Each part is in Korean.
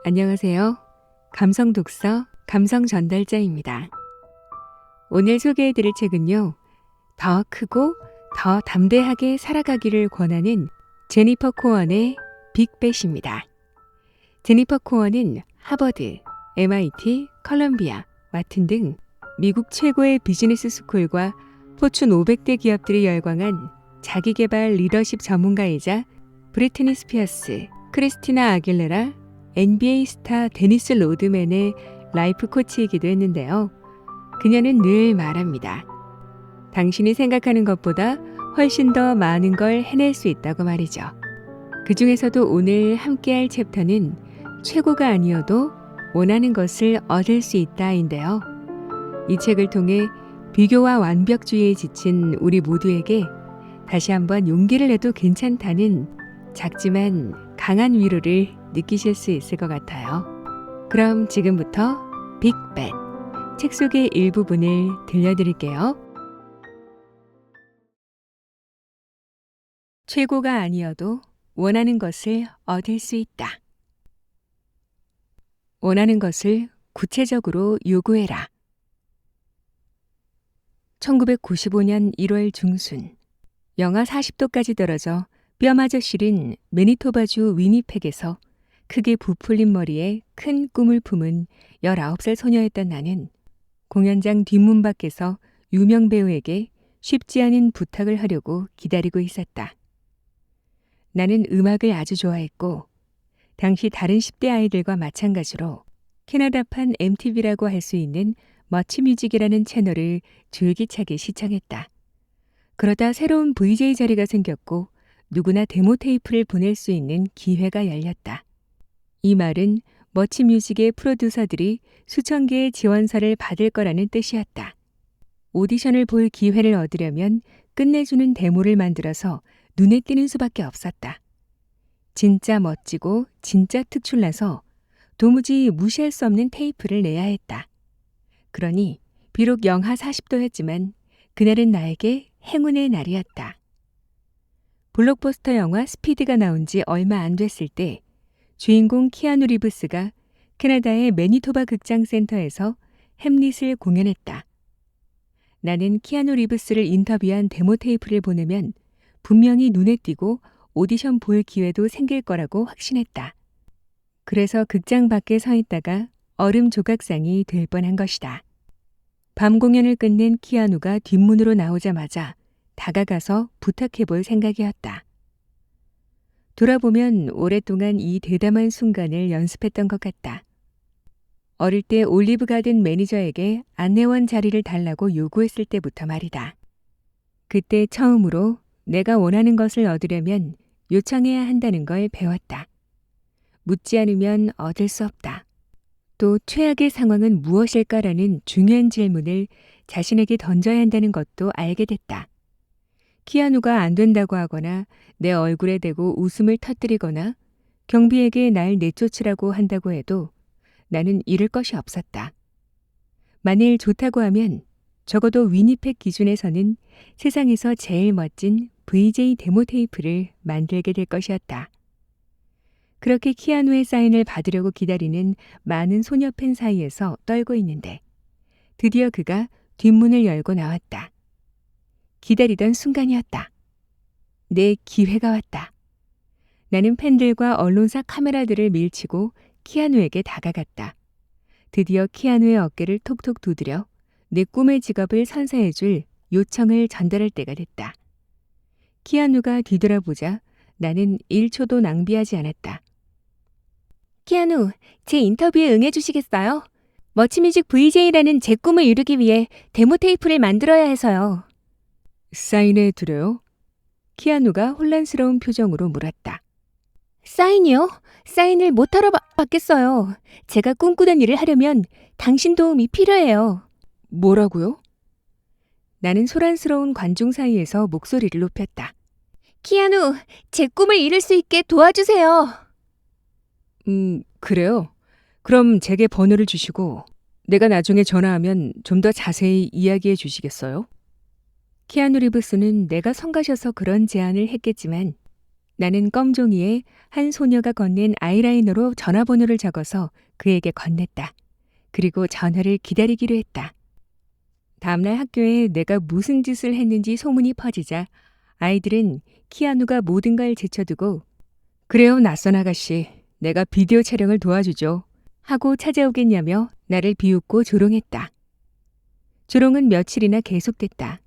안녕하세요. 감성 독서, 감성 전달자입니다. 오늘 소개해드릴 책은요, 더 크고 더 담대하게 살아가기를 권하는 제니퍼 코언의 빅벳입니다. 제니퍼 코언은 하버드, MIT, 컬럼비아, 와튼 등 미국 최고의 비즈니스 스쿨과 포춘 500대 기업들이 열광한 자기계발 리더십 전문가이자 브리트니 스피어스, 크리스티나 아길레라, NBA 스타 데니스 로드맨의 라이프 코치이기도 했는데요. 그녀는 늘 말합니다. 당신이 생각하는 것보다 훨씬 더 많은 걸 해낼 수 있다고 말이죠. 그 중에서도 오늘 함께할 챕터는 최고가 아니어도 원하는 것을 얻을 수 있다인데요. 이 책을 통해 비교와 완벽주의에 지친 우리 모두에게 다시 한번 용기를 내도 괜찮다는 작지만 강한 위로를 느끼실 수 있을 것 같아요. 그럼 지금부터 빅벳, 책 속의 일부분을 들려드릴게요. 최고가 아니어도 원하는 것을 얻을 수 있다. 원하는 것을 구체적으로 요구해라. 1995년 1월 중순, 영하 40도까지 떨어져 뼈마저 시린 매니토바주 위니펙에서 크게 부풀린 머리에 큰 꿈을 품은 19살 소녀였던 나는 공연장 뒷문 밖에서 유명 배우에게 쉽지 않은 부탁을 하려고 기다리고 있었다. 나는 음악을 아주 좋아했고 당시 다른 10대 아이들과 마찬가지로 캐나다판 MTV라고 할 수 있는 머치뮤직이라는 채널을 줄기차게 시청했다. 그러다 새로운 VJ 자리가 생겼고 누구나 데모 테이프를 보낼 수 있는 기회가 열렸다. 이 말은 머치뮤직의 프로듀서들이 수천 개의 지원서를 받을 거라는 뜻이었다. 오디션을 볼 기회를 얻으려면 끝내주는 데모를 만들어서 눈에 띄는 수밖에 없었다. 진짜 멋지고 진짜 특출나서 도무지 무시할 수 없는 테이프를 내야 했다. 그러니 비록 영하 40도였지만 그날은 나에게 행운의 날이었다. 블록버스터 영화 스피드가 나온 지 얼마 안 됐을 때 주인공 키아누 리브스가 캐나다의 매니토바 극장센터에서 햄릿을 공연했다. 나는 키아누 리브스를 인터뷰한 데모 테이프를 보내면 분명히 눈에 띄고 오디션 볼 기회도 생길 거라고 확신했다. 그래서 극장 밖에 서 있다가 얼음 조각상이 될 뻔한 것이다. 밤 공연을 끝낸 키아누가 뒷문으로 나오자마자 다가가서 부탁해볼 생각이었다. 돌아보면 오랫동안 이 대담한 순간을 연습했던 것 같다. 어릴 때 올리브 가든 매니저에게 안내원 자리를 달라고 요구했을 때부터 말이다. 그때 처음으로 내가 원하는 것을 얻으려면 요청해야 한다는 걸 배웠다. 묻지 않으면 얻을 수 없다. 또 최악의 상황은 무엇일까라는 중요한 질문을 자신에게 던져야 한다는 것도 알게 됐다. 키아누가 안 된다고 하거나 내 얼굴에 대고 웃음을 터뜨리거나 경비에게 날 내쫓으라고 한다고 해도 나는 잃을 것이 없었다. 만일 좋다고 하면 적어도 위니펙 기준에서는 세상에서 제일 멋진 VJ 데모 테이프를 만들게 될 것이었다. 그렇게 키아누의 사인을 받으려고 기다리는 많은 소녀 팬 사이에서 떨고 있는데 드디어 그가 뒷문을 열고 나왔다. 기다리던 순간이었다. 내 기회가 왔다. 나는 팬들과 언론사 카메라들을 밀치고 키아누에게 다가갔다. 드디어 키아누의 어깨를 톡톡 두드려 내 꿈의 직업을 선사해줄 요청을 전달할 때가 됐다. 키아누가 뒤돌아보자 나는 1초도 낭비하지 않았다. 키아누, 제 인터뷰에 응해주시겠어요? 머치뮤직 VJ라는 제 꿈을 이루기 위해 데모 테이프를 만들어야 해서요. 사인해 드려요? 키아누가 혼란스러운 표정으로 물었다. 사인이요? 사인을 못하러 받겠어요. 제가 꿈꾸던 일을 하려면 당신 도움이 필요해요. 뭐라고요? 나는 소란스러운 관중 사이에서 목소리를 높였다. 키아누, 제 꿈을 이룰 수 있게 도와주세요. 그래요? 그럼 제게 번호를 주시고 내가 나중에 전화하면 좀 더 자세히 이야기해 주시겠어요? 키아누 리브스는 내가 성가셔서 그런 제안을 했겠지만 나는 껌종이에 한 소녀가 건넨 아이라이너로 전화번호를 적어서 그에게 건넸다. 그리고 전화를 기다리기로 했다. 다음날 학교에 내가 무슨 짓을 했는지 소문이 퍼지자 아이들은 키아누가 모든 걸 제쳐두고 그래요, 낯선 아가씨. 내가 비디오 촬영을 도와주죠. 하고 찾아오겠냐며 나를 비웃고 조롱했다. 조롱은 며칠이나 계속됐다.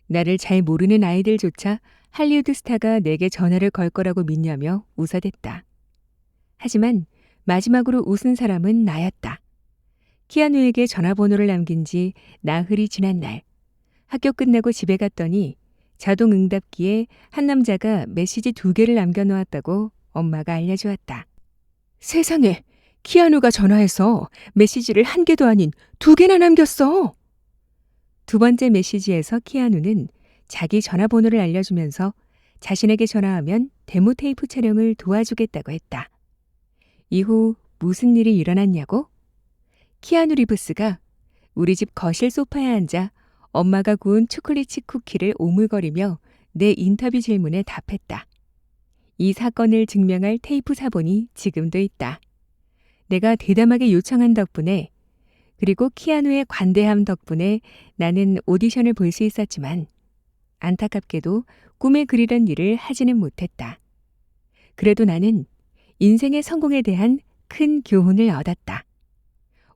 나를 잘 모르는 아이들조차 할리우드 스타가 내게 전화를 걸 거라고 믿냐며 웃어댔다. 하지만 마지막으로 웃은 사람은 나였다. 키아누에게 전화번호를 남긴 지 나흘이 지난 날, 학교 끝나고 집에 갔더니 자동 응답기에 한 남자가 메시지 2개를 남겨놓았다고 엄마가 알려주었다. 세상에, 키아누가 전화해서 메시지를 1개도 아닌 2개나 남겼어. 두 번째 메시지에서 키아누는 자기 전화번호를 알려주면서 자신에게 전화하면 데모 테이프 촬영을 도와주겠다고 했다. 이후 무슨 일이 일어났냐고? 키아누 리브스가 우리 집 거실 소파에 앉아 엄마가 구운 초콜릿 칩 쿠키를 오물거리며 내 인터뷰 질문에 답했다. 이 사건을 증명할 테이프 사본이 지금도 있다. 내가 대담하게 요청한 덕분에 그리고 키아누의 관대함 덕분에 나는 오디션을 볼 수 있었지만 안타깝게도 꿈에 그리던 일을 하지는 못했다. 그래도 나는 인생의 성공에 대한 큰 교훈을 얻었다.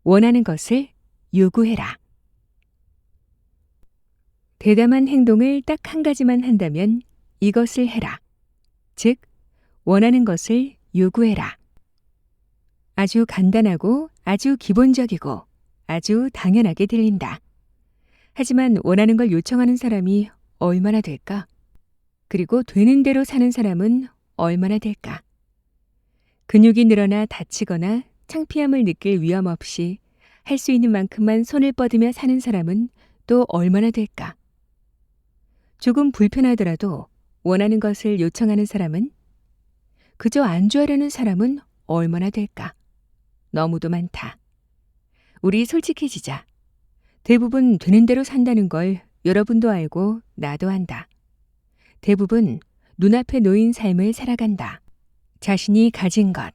원하는 것을 요구해라. 대담한 행동을 딱 한 가지만 한다면 이것을 해라. 즉, 원하는 것을 요구해라. 아주 간단하고 아주 기본적이고 아주 당연하게 들린다. 하지만 원하는 걸 요청하는 사람이 얼마나 될까? 그리고 되는 대로 사는 사람은 얼마나 될까? 근육이 늘어나 다치거나 창피함을 느낄 위험 없이 할 수 있는 만큼만 손을 뻗으며 사는 사람은 또 얼마나 될까? 조금 불편하더라도 원하는 것을 요청하는 사람은 그저 안주하려는 사람은 얼마나 될까? 너무도 많다. 우리 솔직해지자. 대부분 되는 대로 산다는 걸 여러분도 알고 나도 안다. 대부분 눈앞에 놓인 삶을 살아간다. 자신이 가진 것,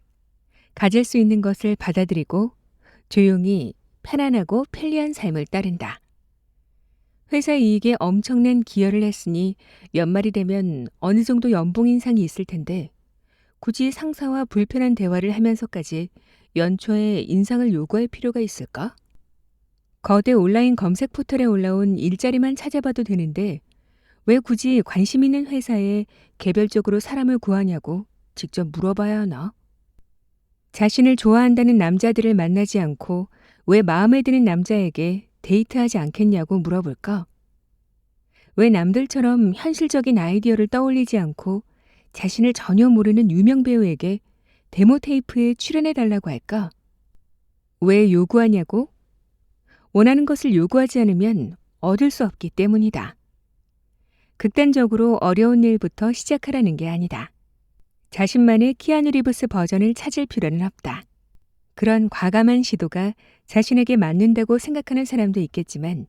가질 수 있는 것을 받아들이고 조용히 편안하고 편리한 삶을 따른다. 회사 이익에 엄청난 기여를 했으니 연말이 되면 어느 정도 연봉 인상이 있을 텐데 굳이 상사와 불편한 대화를 하면서까지 연초에 인상을 요구할 필요가 있을까? 거대 온라인 검색 포털에 올라온 일자리만 찾아봐도 되는데 왜 굳이 관심 있는 회사에 개별적으로 사람을 구하냐고 직접 물어봐야 하나? 자신을 좋아한다는 남자들을 만나지 않고 왜 마음에 드는 남자에게 데이트하지 않겠냐고 물어볼까? 왜 남들처럼 현실적인 아이디어를 떠올리지 않고 자신을 전혀 모르는 유명 배우에게 데모 테이프에 출연해달라고 할까? 왜 요구하냐고? 원하는 것을 요구하지 않으면 얻을 수 없기 때문이다. 극단적으로 어려운 일부터 시작하라는 게 아니다. 자신만의 키아누 리브스 버전을 찾을 필요는 없다. 그런 과감한 시도가 자신에게 맞는다고 생각하는 사람도 있겠지만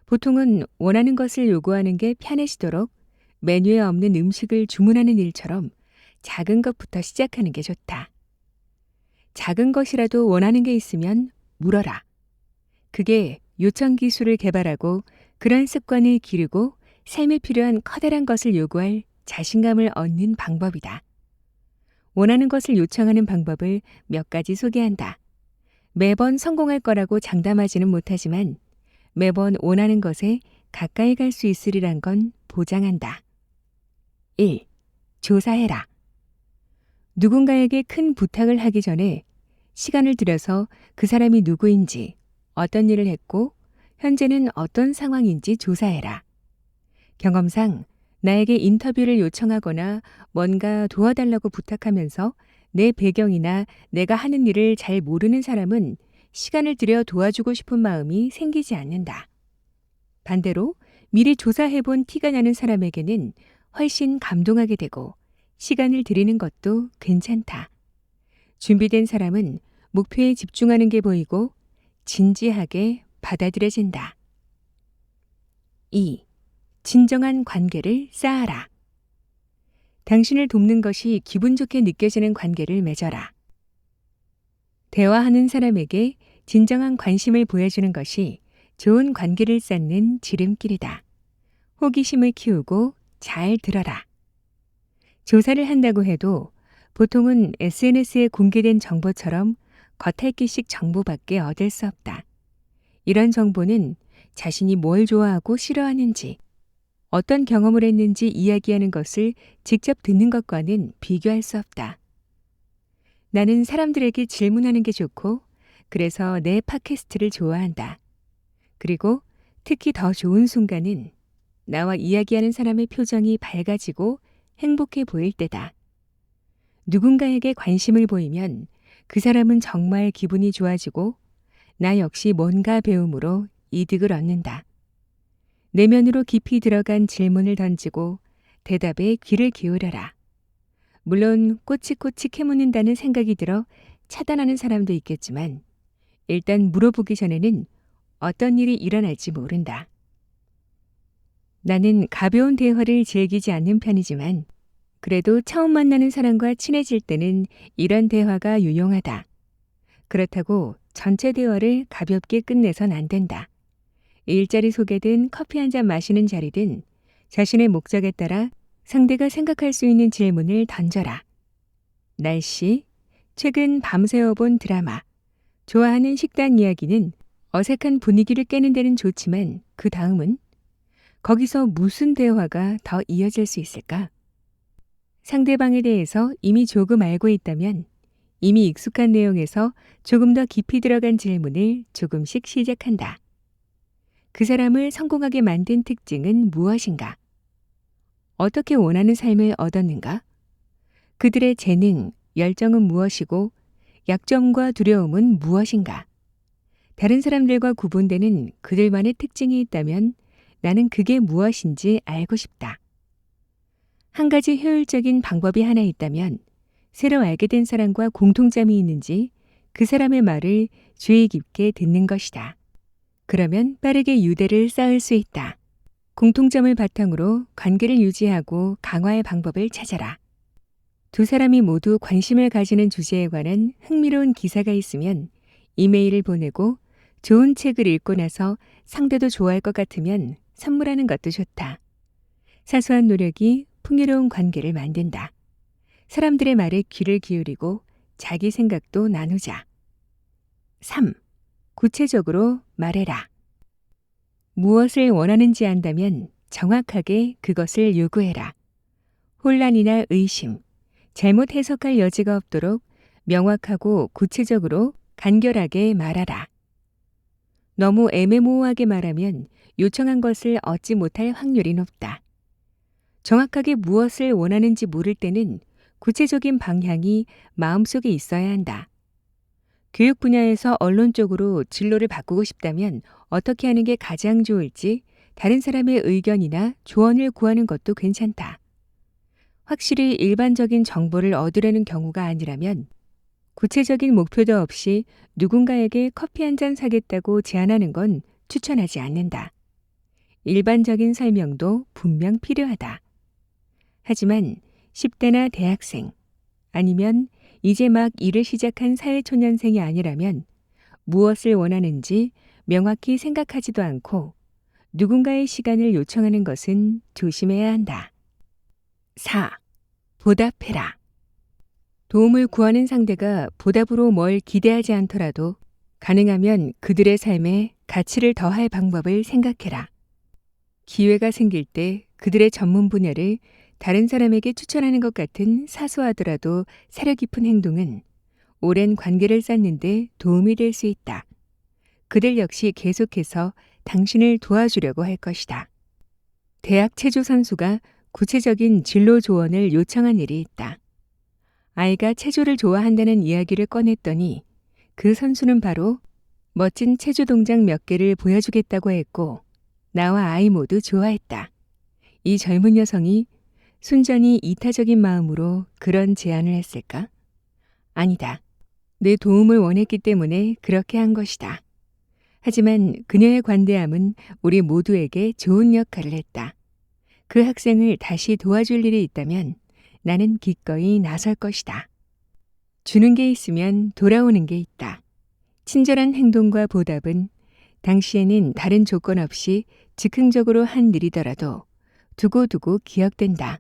보통은 원하는 것을 요구하는 게 편해지도록 메뉴에 없는 음식을 주문하는 일처럼 작은 것부터 시작하는 게 좋다. 작은 것이라도 원하는 게 있으면 물어라. 그게 요청 기술을 개발하고 그런 습관을 기르고 삶에 필요한 커다란 것을 요구할 자신감을 얻는 방법이다. 원하는 것을 요청하는 방법을 몇 가지 소개한다. 매번 성공할 거라고 장담하지는 못하지만 매번 원하는 것에 가까이 갈 수 있으리란 건 보장한다. 1. 조사해라. 누군가에게 큰 부탁을 하기 전에 시간을 들여서 그 사람이 누구인지, 어떤 일을 했고, 현재는 어떤 상황인지 조사해라. 경험상 나에게 인터뷰를 요청하거나 뭔가 도와달라고 부탁하면서 내 배경이나 내가 하는 일을 잘 모르는 사람은 시간을 들여 도와주고 싶은 마음이 생기지 않는다. 반대로 미리 조사해본 티가 나는 사람에게는 훨씬 감동하게 되고 시간을 들이는 것도 괜찮다. 준비된 사람은 목표에 집중하는 게 보이고 진지하게 받아들여진다. 2. 진정한 관계를 쌓아라. 당신을 돕는 것이 기분 좋게 느껴지는 관계를 맺어라. 대화하는 사람에게 진정한 관심을 보여주는 것이 좋은 관계를 쌓는 지름길이다. 호기심을 키우고 잘 들어라. 조사를 한다고 해도 보통은 SNS에 공개된 정보처럼 겉핥기식 정보밖에 얻을 수 없다. 이런 정보는 자신이 뭘 좋아하고 싫어하는지, 어떤 경험을 했는지 이야기하는 것을 직접 듣는 것과는 비교할 수 없다. 나는 사람들에게 질문하는 게 좋고, 그래서 내 팟캐스트를 좋아한다. 그리고 특히 더 좋은 순간은 나와 이야기하는 사람의 표정이 밝아지고 행복해 보일 때다. 누군가에게 관심을 보이면 그 사람은 정말 기분이 좋아지고 나 역시 뭔가 배움으로 이득을 얻는다. 내면으로 깊이 들어간 질문을 던지고 대답에 귀를 기울여라. 물론 꼬치꼬치 캐묻는다는 생각이 들어 차단하는 사람도 있겠지만 일단 물어보기 전에는 어떤 일이 일어날지 모른다. 나는 가벼운 대화를 즐기지 않는 편이지만 그래도 처음 만나는 사람과 친해질 때는 이런 대화가 유용하다. 그렇다고 전체 대화를 가볍게 끝내선 안 된다. 일자리 소개든 커피 한 잔 마시는 자리든 자신의 목적에 따라 상대가 생각할 수 있는 질문을 던져라. 날씨, 최근 밤새워 본 드라마, 좋아하는 식당 이야기는 어색한 분위기를 깨는 데는 좋지만 그 다음은 거기서 무슨 대화가 더 이어질 수 있을까? 상대방에 대해서 이미 조금 알고 있다면 이미 익숙한 내용에서 조금 더 깊이 들어간 질문을 조금씩 시작한다. 그 사람을 성공하게 만든 특징은 무엇인가? 어떻게 원하는 삶을 얻었는가? 그들의 재능, 열정은 무엇이고 약점과 두려움은 무엇인가? 다른 사람들과 구분되는 그들만의 특징이 있다면 나는 그게 무엇인지 알고 싶다. 한 가지 효율적인 방법이 하나 있다면 새로 알게 된 사람과 공통점이 있는지 그 사람의 말을 주의 깊게 듣는 것이다. 그러면 빠르게 유대를 쌓을 수 있다. 공통점을 바탕으로 관계를 유지하고 강화의 방법을 찾아라. 두 사람이 모두 관심을 가지는 주제에 관한 흥미로운 기사가 있으면 이메일을 보내고 좋은 책을 읽고 나서 상대도 좋아할 것 같으면 선물하는 것도 좋다. 사소한 노력이 풍요로운 관계를 만든다. 사람들의 말에 귀를 기울이고 자기 생각도 나누자. 3. 구체적으로 말해라. 무엇을 원하는지 안다면 정확하게 그것을 요구해라. 혼란이나 의심, 잘못 해석할 여지가 없도록 명확하고 구체적으로 간결하게 말하라. 너무 애매모호하게 말하면 요청한 것을 얻지 못할 확률이 높다. 정확하게 무엇을 원하는지 모를 때는 구체적인 방향이 마음속에 있어야 한다. 교육 분야에서 언론적으로 진로를 바꾸고 싶다면 어떻게 하는 게 가장 좋을지 다른 사람의 의견이나 조언을 구하는 것도 괜찮다. 확실히 일반적인 정보를 얻으려는 경우가 아니라면 구체적인 목표도 없이 누군가에게 커피 한 잔 사겠다고 제안하는 건 추천하지 않는다. 일반적인 설명도 분명 필요하다. 하지만 10대나 대학생, 아니면 이제 막 일을 시작한 사회초년생이 아니라면 무엇을 원하는지 명확히 생각하지도 않고 누군가의 시간을 요청하는 것은 조심해야 한다. 4. 보답해라. 도움을 구하는 상대가 보답으로 뭘 기대하지 않더라도 가능하면 그들의 삶에 가치를 더할 방법을 생각해라. 기회가 생길 때 그들의 전문 분야를 다른 사람에게 추천하는 것 같은 사소하더라도 사려 깊은 행동은 오랜 관계를 쌓는 데 도움이 될 수 있다. 그들 역시 계속해서 당신을 도와주려고 할 것이다. 대학 체조 선수가 구체적인 진로 조언을 요청한 일이 있다. 아이가 체조를 좋아한다는 이야기를 꺼냈더니 그 선수는 바로 멋진 체조 동작 몇 개를 보여주겠다고 했고 나와 아이 모두 좋아했다. 이 젊은 여성이 순전히 이타적인 마음으로 그런 제안을 했을까? 아니다. 내 도움을 원했기 때문에 그렇게 한 것이다. 하지만 그녀의 관대함은 우리 모두에게 좋은 역할을 했다. 그 학생을 다시 도와줄 일이 있다면 나는 기꺼이 나설 것이다. 주는 게 있으면 돌아오는 게 있다. 친절한 행동과 보답은 당시에는 다른 조건 없이 즉흥적으로 한 일이더라도 두고두고 기억된다.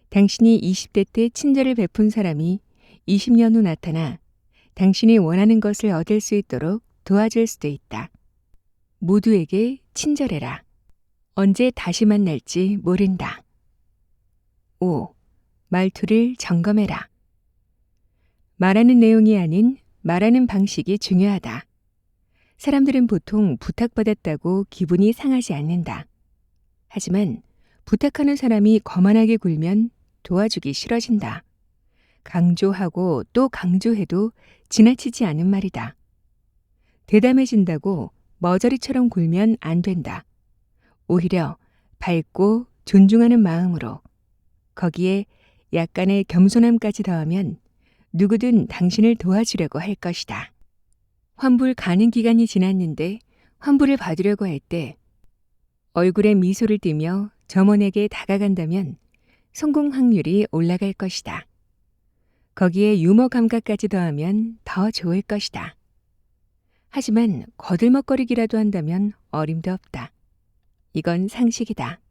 당신이 20대 때 친절을 베푼 사람이 20년 후 나타나 당신이 원하는 것을 얻을 수 있도록 도와줄 수도 있다. 모두에게 친절해라. 언제 다시 만날지 모른다. 5. 말투를 점검해라. 말하는 내용이 아닌 말하는 방식이 중요하다. 사람들은 보통 부탁받았다고 기분이 상하지 않는다. 하지만 부탁하는 사람이 거만하게 굴면 도와주기 싫어진다. 강조하고 또 강조해도 지나치지 않은 말이다. 대담해진다고 머저리처럼 굴면 안 된다. 오히려 밝고 존중하는 마음으로, 거기에 약간의 겸손함까지 더하면 누구든 당신을 도와주려고 할 것이다. 환불 가능 기간이 지났는데 환불을 받으려고 할 때 얼굴에 미소를 띠며 점원에게 다가간다면 성공 확률이 올라갈 것이다. 거기에 유머 감각까지 더하면 더 좋을 것이다. 하지만 거들먹거리기라도 한다면 어림도 없다. 이건 상식이다.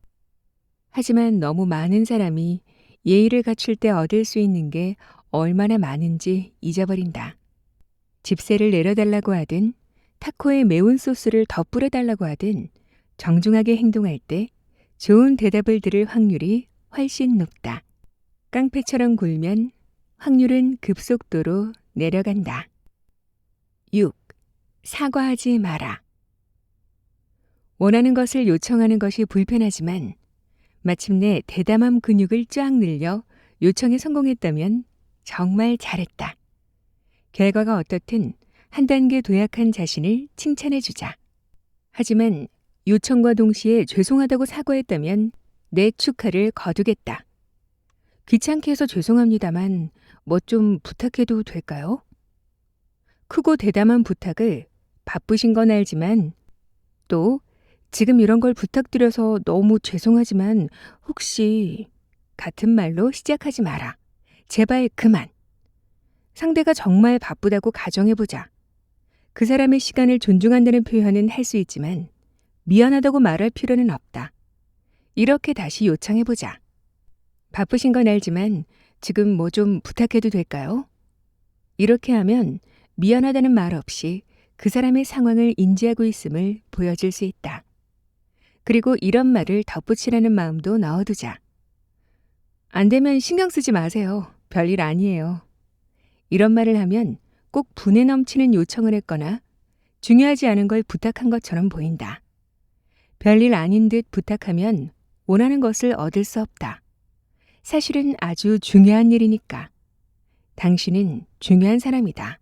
하지만 너무 많은 사람이 예의를 갖출 때 얻을 수 있는 게 얼마나 많은지 잊어버린다. 집세를 내려달라고 하든 타코에 매운 소스를 더 뿌려달라고 하든 정중하게 행동할 때 좋은 대답을 들을 확률이 훨씬 높다. 깡패처럼 굴면 확률은 급속도로 내려간다. 6. 사과하지 마라. 원하는 것을 요청하는 것이 불편하지만 마침내 대담함 근육을 쫙 늘려 요청에 성공했다면 정말 잘했다. 결과가 어떻든 한 단계 도약한 자신을 칭찬해주자. 하지만 요청과 동시에 죄송하다고 사과했다면 내 축하를 거두겠다. 귀찮게 해서 죄송합니다만 뭐 좀 부탁해도 될까요? 크고 대담한 부탁을 바쁘신 건 알지만 또 지금 이런 걸 부탁드려서 너무 죄송하지만 혹시 같은 말로 시작하지 마라. 제발 그만. 상대가 정말 바쁘다고 가정해보자. 그 사람의 시간을 존중한다는 표현은 할 수 있지만 미안하다고 말할 필요는 없다. 이렇게 다시 요청해보자. 바쁘신 건 알지만 지금 뭐 좀 부탁해도 될까요? 이렇게 하면 미안하다는 말 없이 그 사람의 상황을 인지하고 있음을 보여줄 수 있다. 그리고 이런 말을 덧붙이라는 마음도 넣어두자. 안 되면 신경 쓰지 마세요. 별일 아니에요. 이런 말을 하면 꼭 분에 넘치는 요청을 했거나 중요하지 않은 걸 부탁한 것처럼 보인다. 별일 아닌 듯 부탁하면 원하는 것을 얻을 수 없다. 사실은 아주 중요한 일이니까. 당신은 중요한 사람이다.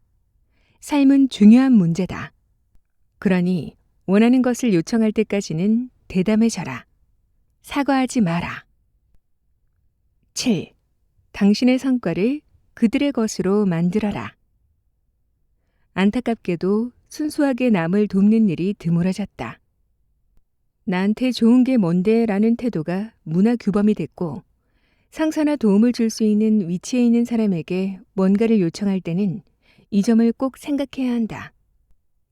삶은 중요한 문제다. 그러니 원하는 것을 요청할 때까지는 대담해져라. 사과하지 마라. 7. 당신의 성과를 그들의 것으로 만들어라. 안타깝게도 순수하게 남을 돕는 일이 드물어졌다. 나한테 좋은 게 뭔데? 라는 태도가 문화 규범이 됐고, 상사나 도움을 줄 수 있는 위치에 있는 사람에게 뭔가를 요청할 때는 이 점을 꼭 생각해야 한다.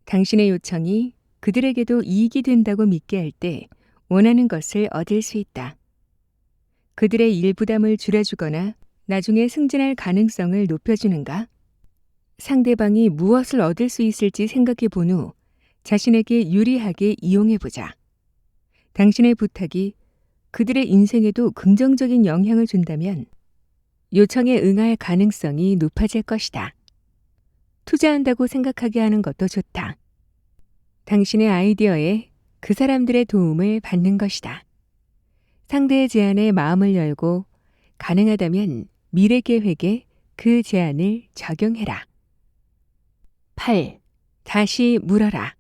당신의 요청이 그들에게도 이익이 된다고 믿게 할 때 원하는 것을 얻을 수 있다. 그들의 일 부담을 줄여주거나 나중에 승진할 가능성을 높여주는가? 상대방이 무엇을 얻을 수 있을지 생각해 본 후 자신에게 유리하게 이용해보자. 당신의 부탁이 그들의 인생에도 긍정적인 영향을 준다면 요청에 응할 가능성이 높아질 것이다. 투자한다고 생각하게 하는 것도 좋다. 당신의 아이디어에 그 사람들의 도움을 받는 것이다. 상대의 제안에 마음을 열고 가능하다면 미래 계획에 그 제안을 적용해라. 8. 다시 물어라.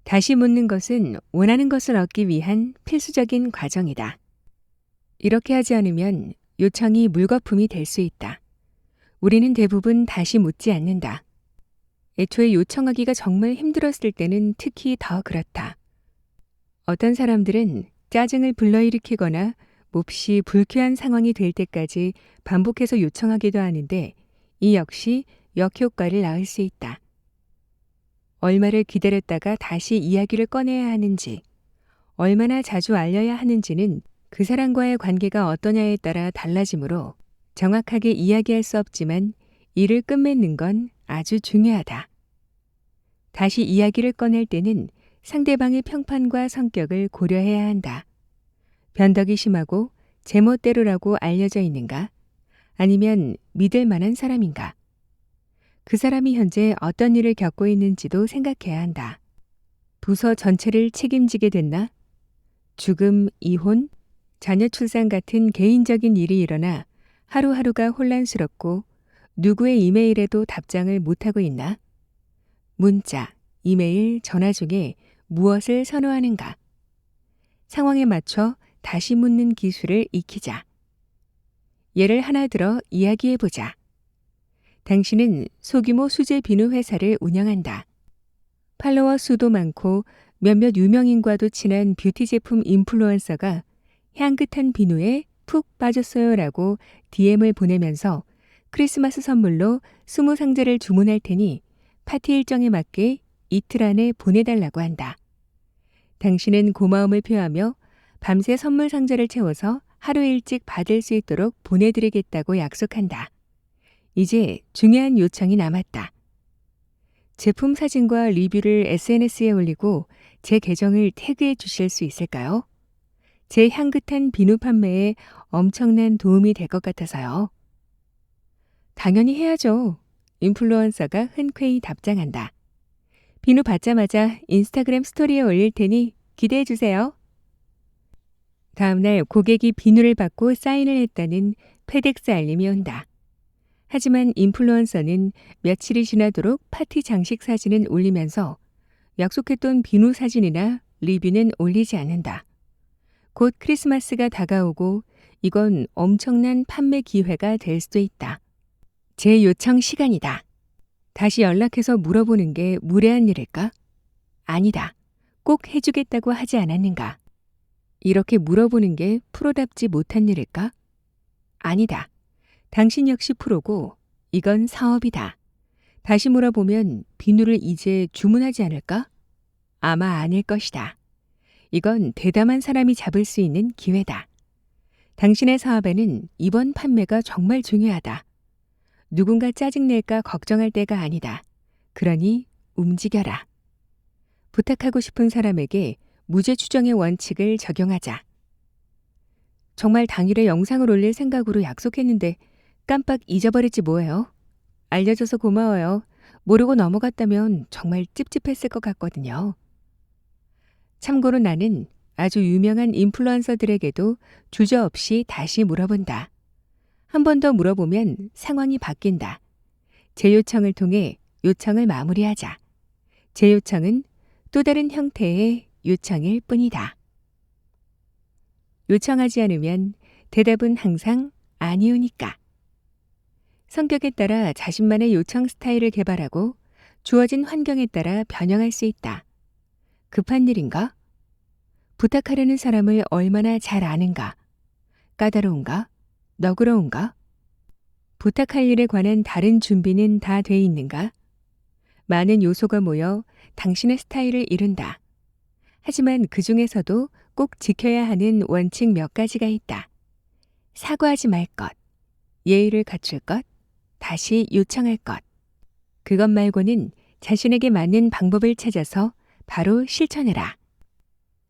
다시 묻는 것은 원하는 것을 얻기 위한 필수적인 과정이다. 이렇게 하지 않으면 요청이 물거품이 될 수 있다. 우리는 대부분 다시 묻지 않는다. 애초에 요청하기가 정말 힘들었을 때는 특히 더 그렇다. 어떤 사람들은 짜증을 불러일으키거나 몹시 불쾌한 상황이 될 때까지 반복해서 요청하기도 하는데 이 역시 역효과를 낳을 수 있다. 얼마를 기다렸다가 다시 이야기를 꺼내야 하는지, 얼마나 자주 알려야 하는지는 그 사람과의 관계가 어떠냐에 따라 달라지므로 정확하게 이야기할 수 없지만 이를 끝맺는 건 아주 중요하다. 다시 이야기를 꺼낼 때는 상대방의 평판과 성격을 고려해야 한다. 변덕이 심하고 제멋대로라고 알려져 있는가? 아니면 믿을 만한 사람인가? 그 사람이 현재 어떤 일을 겪고 있는지도 생각해야 한다. 부서 전체를 책임지게 됐나? 죽음, 이혼, 자녀 출산 같은 개인적인 일이 일어나 하루하루가 혼란스럽고 누구의 이메일에도 답장을 못하고 있나? 문자, 이메일, 전화 중에 무엇을 선호하는가? 상황에 맞춰 다시 묻는 기술을 익히자. 예를 하나 들어 이야기해보자. 당신은 소규모 수제 비누 회사를 운영한다. 팔로워 수도 많고 몇몇 유명인과도 친한 뷰티 제품 인플루언서가 향긋한 비누에 푹 빠졌어요라고 DM을 보내면서 크리스마스 선물로 20상자를 주문할 테니 파티 일정에 맞게 이틀 안에 보내달라고 한다. 당신은 고마움을 표하며 밤새 선물 상자를 채워서 하루 일찍 받을 수 있도록 보내드리겠다고 약속한다. 이제 중요한 요청이 남았다. 제품 사진과 리뷰를 SNS에 올리고 제 계정을 태그해 주실 수 있을까요? 제 향긋한 비누 판매에 엄청난 도움이 될 것 같아서요. 당연히 해야죠. 인플루언서가 흔쾌히 답장한다. 비누 받자마자 인스타그램 스토리에 올릴 테니 기대해 주세요. 다음날 고객이 비누를 받고 사인을 했다는 페덱스 알림이 온다. 하지만 인플루언서는 며칠이 지나도록 파티 장식 사진은 올리면서 약속했던 비누 사진이나 리뷰는 올리지 않는다. 곧 크리스마스가 다가오고 이건 엄청난 판매 기회가 될 수도 있다. 제 요청 시간이다. 다시 연락해서 물어보는 게 무례한 일일까? 아니다. 꼭 해주겠다고 하지 않았는가? 이렇게 물어보는 게 프로답지 못한 일일까? 아니다. 당신 역시 프로고 이건 사업이다. 다시 물어보면 비누를 이제 주문하지 않을까? 아마 아닐 것이다. 이건 대담한 사람이 잡을 수 있는 기회다. 당신의 사업에는 이번 판매가 정말 중요하다. 누군가 짜증낼까 걱정할 때가 아니다. 그러니 움직여라. 부탁하고 싶은 사람에게 무죄 추정의 원칙을 적용하자. 정말 당일에 영상을 올릴 생각으로 약속했는데 깜빡 잊어버렸지 뭐예요. 알려줘서 고마워요. 모르고 넘어갔다면 정말 찝찝했을 것 같거든요. 참고로 나는 아주 유명한 인플루언서들에게도 주저없이 다시 물어본다. 한 번 더 물어보면 상황이 바뀐다. 제 요청을 통해 요청을 마무리하자. 제 요청은 또 다른 형태의 요청일 뿐이다. 요청하지 않으면 대답은 항상 아니오니까. 성격에 따라 자신만의 요청 스타일을 개발하고 주어진 환경에 따라 변형할 수 있다. 급한 일인가? 부탁하려는 사람을 얼마나 잘 아는가? 까다로운가? 너그러운가? 부탁할 일에 관한 다른 준비는 다 돼 있는가? 많은 요소가 모여 당신의 스타일을 이룬다. 하지만 그 중에서도 꼭 지켜야 하는 원칙 몇 가지가 있다. 사과하지 말 것, 예의를 갖출 것, 다시 요청할 것. 그것 말고는 자신에게 맞는 방법을 찾아서 바로 실천해라.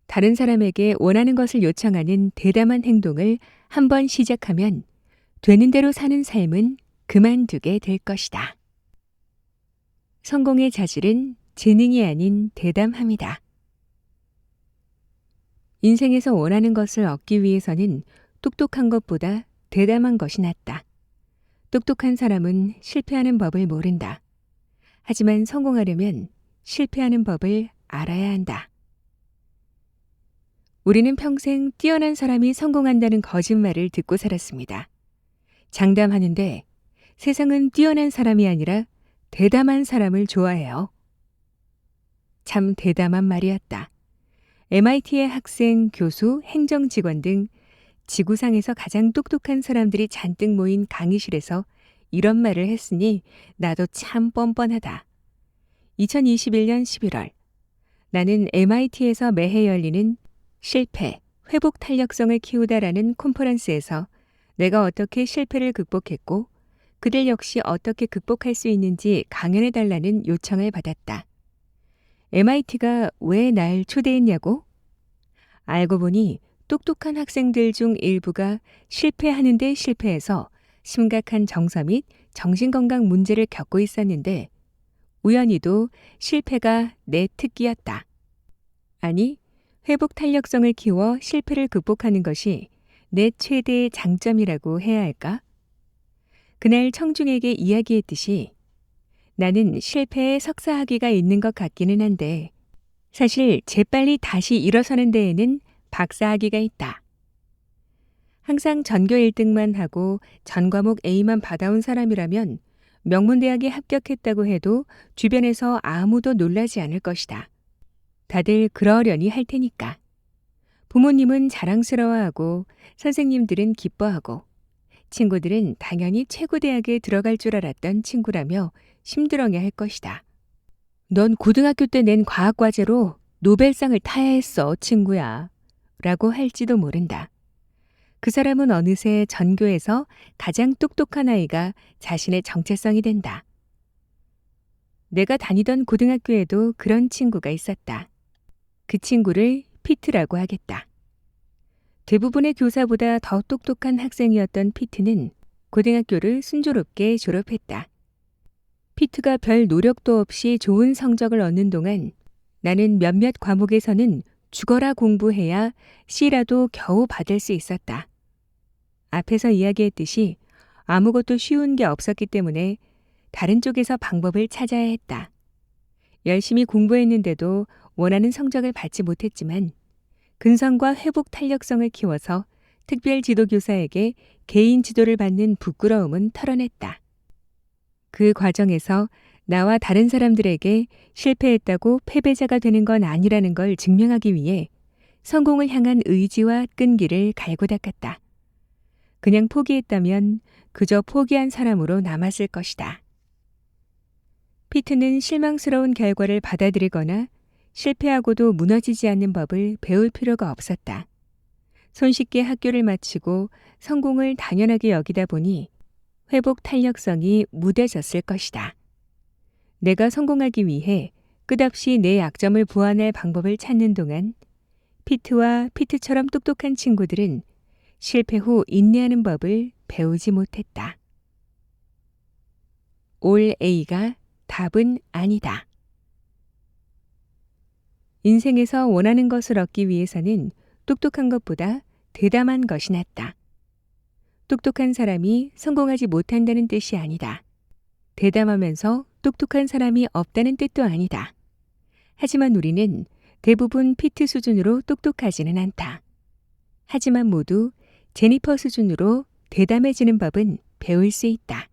다른 사람에게 원하는 것을 요청하는 대담한 행동을 한번 시작하면 되는 대로 사는 삶은 그만두게 될 것이다. 성공의 자질은 재능이 아닌 대담함이다. 인생에서 원하는 것을 얻기 위해서는 똑똑한 것보다 대담한 것이 낫다. 똑똑한 사람은 실패하는 법을 모른다. 하지만 성공하려면 실패하는 법을 알아야 한다. 우리는 평생 뛰어난 사람이 성공한다는 거짓말을 듣고 살았습니다. 장담하는데 세상은 뛰어난 사람이 아니라 대담한 사람을 좋아해요. 참 대담한 말이었다. MIT의 학생, 교수, 행정직원 등 지구상에서 가장 똑똑한 사람들이 잔뜩 모인 강의실에서 이런 말을 했으니 나도 참 뻔뻔하다. 2021년 11월 나는 MIT에서 매해 열리는 실패, 회복 탄력성을 키우다라는 컨퍼런스에서 내가 어떻게 실패를 극복했고 그들 역시 어떻게 극복할 수 있는지 강연해달라는 요청을 받았다. MIT가 왜 날 초대했냐고? 알고 보니 똑똑한 학생들 중 일부가 실패하는데 실패해서 심각한 정서 및 정신건강 문제를 겪고 있었는데 우연히도 실패가 내 특기였다. 아니, 회복 탄력성을 키워 실패를 극복하는 것이 내 최대의 장점이라고 해야 할까? 그날 청중에게 이야기했듯이 나는 실패에 석사학위가 있는 것 같기는 한데 사실 재빨리 다시 일어서는 데에는 박사학위가 있다. 항상 전교 1등만 하고 전 과목 A만 받아온 사람이라면 명문대학에 합격했다고 해도 주변에서 아무도 놀라지 않을 것이다. 다들 그러려니 할 테니까. 부모님은 자랑스러워하고 선생님들은 기뻐하고 친구들은 당연히 최고 대학에 들어갈 줄 알았던 친구라며 심드렁해 할 것이다. 넌 고등학교 때 낸 과학과제로 노벨상을 타야 했어, 친구야. 라고 할지도 모른다. 그 사람은 어느새 전교에서 가장 똑똑한 아이가 자신의 정체성이 된다. 내가 다니던 고등학교에도 그런 친구가 있었다. 그 친구를 피트라고 하겠다. 대부분의 교사보다 더 똑똑한 학생이었던 피트는 고등학교를 순조롭게 졸업했다. 피트가 별 노력도 없이 좋은 성적을 얻는 동안 나는 몇몇 과목에서는 죽어라 공부해야 C라도 겨우 받을 수 있었다. 앞에서 이야기했듯이 아무것도 쉬운 게 없었기 때문에 다른 쪽에서 방법을 찾아야 했다. 열심히 공부했는데도 원하는 성적을 받지 못했지만 근성과 회복 탄력성을 키워서 특별 지도교사에게 개인 지도를 받는 부끄러움은 털어냈다. 그 과정에서 나와 다른 사람들에게 실패했다고 패배자가 되는 건 아니라는 걸 증명하기 위해 성공을 향한 의지와 끈기를 갈고 닦았다. 그냥 포기했다면 그저 포기한 사람으로 남았을 것이다. 피트는 실망스러운 결과를 받아들이거나 실패하고도 무너지지 않는 법을 배울 필요가 없었다. 손쉽게 학교를 마치고 성공을 당연하게 여기다 보니 회복 탄력성이 무뎌졌을 것이다. 내가 성공하기 위해 끝없이 내 약점을 보완할 방법을 찾는 동안 피트와 피트처럼 똑똑한 친구들은 실패 후 인내하는 법을 배우지 못했다. 올 A가 답은 아니다. 인생에서 원하는 것을 얻기 위해서는 똑똑한 것보다 대담한 것이 낫다. 똑똑한 사람이 성공하지 못한다는 뜻이 아니다. 대담하면서 똑똑한 사람이 없다는 뜻도 아니다. 하지만 우리는 대부분 피트 수준으로 똑똑하지는 않다. 하지만 모두 제니퍼 수준으로 대담해지는 법은 배울 수 있다.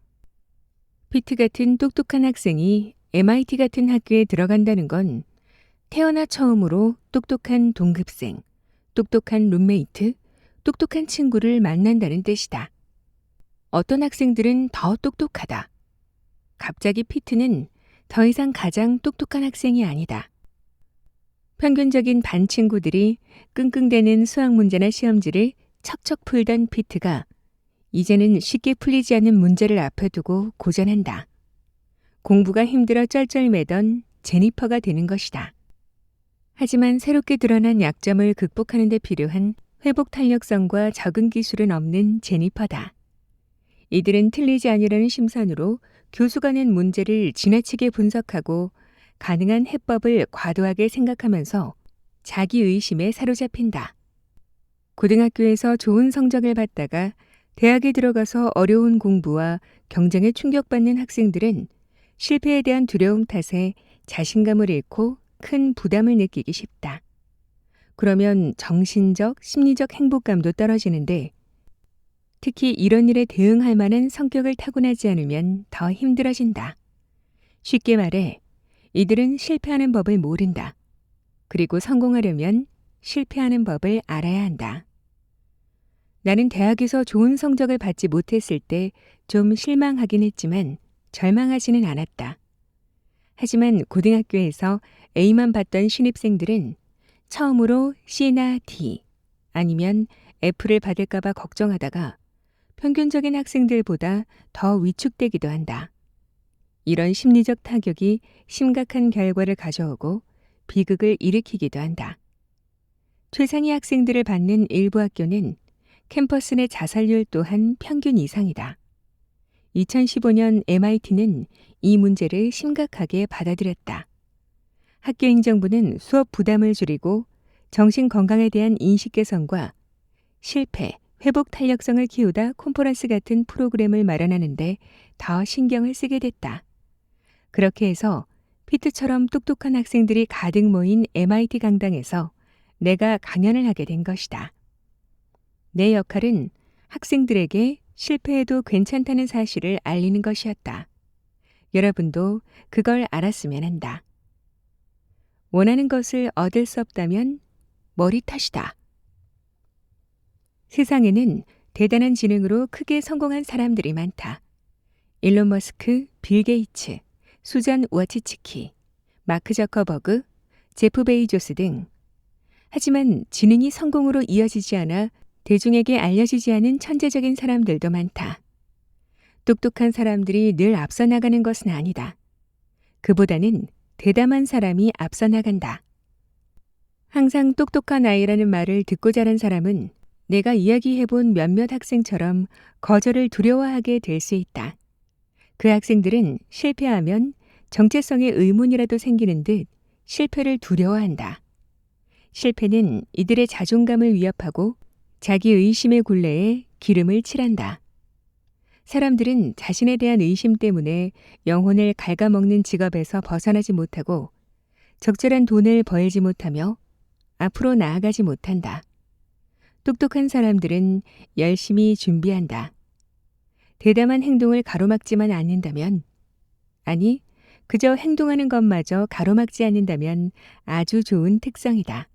피트 같은 똑똑한 학생이 MIT 같은 학교에 들어간다는 건 태어나 처음으로 똑똑한 동급생, 똑똑한 룸메이트, 똑똑한 친구를 만난다는 뜻이다. 어떤 학생들은 더 똑똑하다. 갑자기 피트는 더 이상 가장 똑똑한 학생이 아니다. 평균적인 반 친구들이 끙끙대는 수학 문제나 시험지를 척척 풀던 피트가 이제는 쉽게 풀리지 않는 문제를 앞에 두고 고전한다. 공부가 힘들어 쩔쩔매던 제니퍼가 되는 것이다. 하지만 새롭게 드러난 약점을 극복하는 데 필요한 회복 탄력성과 적응 기술은 없는 제니퍼다. 이들은 틀리지 아니라는 심산으로 교수가 낸 문제를 지나치게 분석하고 가능한 해법을 과도하게 생각하면서 자기의심에 사로잡힌다. 고등학교에서 좋은 성적을 받다가 대학에 들어가서 어려운 공부와 경쟁에 충격받는 학생들은 실패에 대한 두려움 탓에 자신감을 잃고 큰 부담을 느끼기 쉽다. 그러면 정신적, 심리적 행복감도 떨어지는데 특히 이런 일에 대응할 만한 성격을 타고나지 않으면 더 힘들어진다. 쉽게 말해 이들은 실패하는 법을 모른다. 그리고 성공하려면 실패하는 법을 알아야 한다. 나는 대학에서 좋은 성적을 받지 못했을 때 좀 실망하긴 했지만 절망하지는 않았다. 하지만 고등학교에서 A만 받던 신입생들은 처음으로 C나 D 아니면 F를 받을까봐 걱정하다가 평균적인 학생들보다 더 위축되기도 한다. 이런 심리적 타격이 심각한 결과를 가져오고 비극을 일으키기도 한다. 최상위 학생들을 받는 일부 학교는 캠퍼스 내 자살률 또한 평균 이상이다. 2015년 MIT는 이 문제를 심각하게 받아들였다. 학교행정부는 수업 부담을 줄이고 정신 건강에 대한 인식 개선과 실패, 회복 탄력성을 키우다 컨퍼런스 같은 프로그램을 마련하는데 더 신경을 쓰게 됐다. 그렇게 해서 피트처럼 똑똑한 학생들이 가득 모인 MIT 강당에서 내가 강연을 하게 된 것이다. 내 역할은 학생들에게 실패해도 괜찮다는 사실을 알리는 것이었다. 여러분도 그걸 알았으면 한다. 원하는 것을 얻을 수 없다면 머리 탓이다. 세상에는 대단한 지능으로 크게 성공한 사람들이 많다. 일론 머스크, 빌 게이츠, 수잔 워치치키, 마크 저커버그, 제프 베이조스 등. 하지만 지능이 성공으로 이어지지 않아 대중에게 알려지지 않은 천재적인 사람들도 많다. 똑똑한 사람들이 늘 앞서 나가는 것은 아니다. 그보다는 대담한 사람이 앞서 나간다. 항상 똑똑한 아이라는 말을 듣고 자란 사람은 내가 이야기해본 몇몇 학생처럼 거절을 두려워하게 될 수 있다. 그 학생들은 실패하면 정체성의 의문이라도 생기는 듯 실패를 두려워한다. 실패는 이들의 자존감을 위협하고 자기 의심의 굴레에 기름을 칠한다. 사람들은 자신에 대한 의심 때문에 영혼을 갉아먹는 직업에서 벗어나지 못하고 적절한 돈을 벌지 못하며 앞으로 나아가지 못한다. 똑똑한 사람들은 열심히 준비한다. 대담한 행동을 가로막지만 않는다면, 아니, 그저 행동하는 것마저 가로막지 않는다면 아주 좋은 특성이다.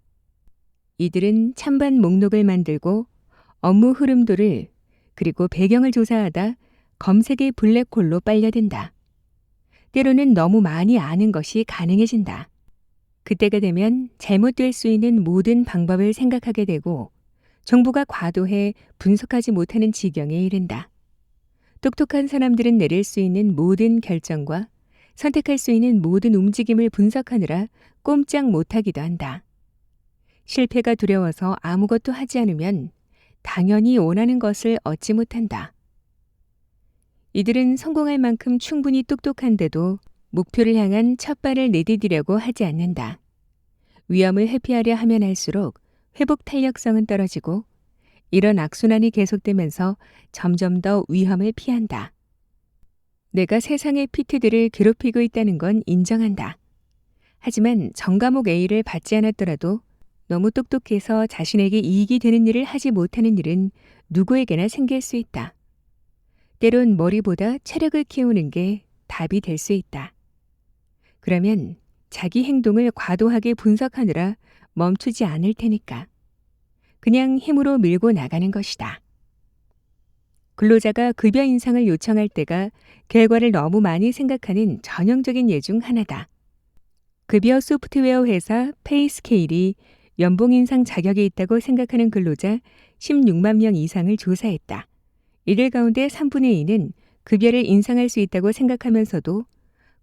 이들은 찬반 목록을 만들고 업무 흐름도를 그리고 배경을 조사하다 검색의 블랙홀로 빨려든다. 때로는 너무 많이 아는 것이 가능해진다. 그때가 되면 잘못될 수 있는 모든 방법을 생각하게 되고 정보가 과도해 분석하지 못하는 지경에 이른다. 똑똑한 사람들은 내릴 수 있는 모든 결정과 선택할 수 있는 모든 움직임을 분석하느라 꼼짝 못하기도 한다. 실패가 두려워서 아무것도 하지 않으면 당연히 원하는 것을 얻지 못한다. 이들은 성공할 만큼 충분히 똑똑한데도 목표를 향한 첫 발을 내디디려고 하지 않는다. 위험을 회피하려 하면 할수록 회복 탄력성은 떨어지고 이런 악순환이 계속되면서 점점 더 위험을 피한다. 내가 세상의 피트들을 괴롭히고 있다는 건 인정한다. 하지만 전과목 A를 받지 않았더라도 너무 똑똑해서 자신에게 이익이 되는 일을 하지 못하는 일은 누구에게나 생길 수 있다. 때론 머리보다 체력을 키우는 게 답이 될 수 있다. 그러면 자기 행동을 과도하게 분석하느라 멈추지 않을 테니까. 그냥 힘으로 밀고 나가는 것이다. 근로자가 급여 인상을 요청할 때가 결과를 너무 많이 생각하는 전형적인 예 중 하나다. 급여 소프트웨어 회사 페이스케일이 연봉 인상 자격이 있다고 생각하는 근로자 16만 명 이상을 조사했다. 이들 가운데 3분의 2는 급여를 인상할 수 있다고 생각하면서도